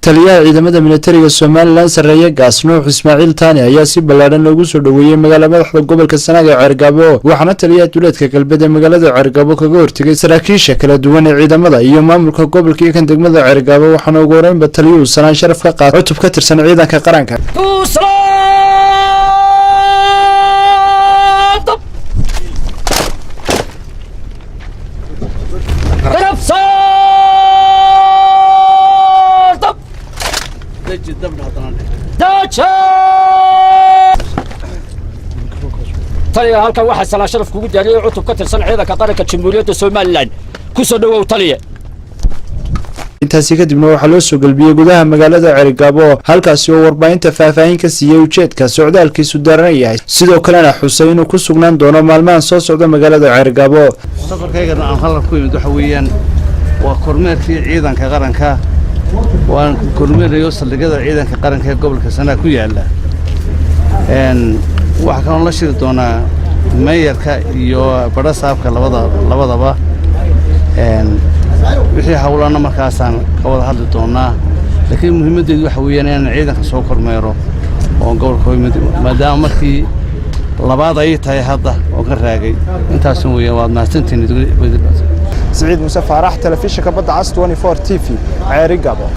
taliyaha ciidamada militariga Soomaaliland sareeya gaas Nuux Ismaaciil Taani ayaa si ballaaran loogu soo dhaweeyay magaalada madaxda gobolka Sanaag ee Cergabo waxaana taliyaha duleedka galbeed ee magaalada Cergabo kaga hortagay saraakiisha kala duwan ee ciidamada iyo maamulka gobolka iyo kan degmada Cergabo waxaana ugu horeynba taliyuhu sanaan sharaf ka qaatay cutub ka tirsan ciidanka qaranka taliya halkan waxa sanaa sharaf kugu diyaariyay cutub ka tirsan ciidanka qaranka Jamhuuriyadda Soomaaliland ku soo dhawow taliya intaasi kadibna waxa loo soo galbiyay gudaha magaalada Cergabo halkaas oo warbaahinta faahfaahin ka siiyay ujeedka socdaalkiisu daran yahay sidoo kalena xusay inuu ku sugnaan doono maalmahan soo socda magaalada Cergabo safarkayga aan halka ku yimid waxa weeyaan waa kormeerkii ciidanka qaranka waan kormeerayo saldhigyada ciidanka qaranka ee gobolka Sanaag ku yaala waxa kale oo la shiri doonaa mayorka iyo barasaabka labadaba wixii hawlaana markaasaan ka wada hadli doonaa laakiin muhiimadeedu waxa weeyaan in ciidanka soo kormeero oo gobolka yimid maadaama markii labaad ay tahay hadda oo ka raagay intaas weeyaan waad mahadsantihiin سعيد موسى فارح تلفزيون كبد عاص 24 TV Cergabo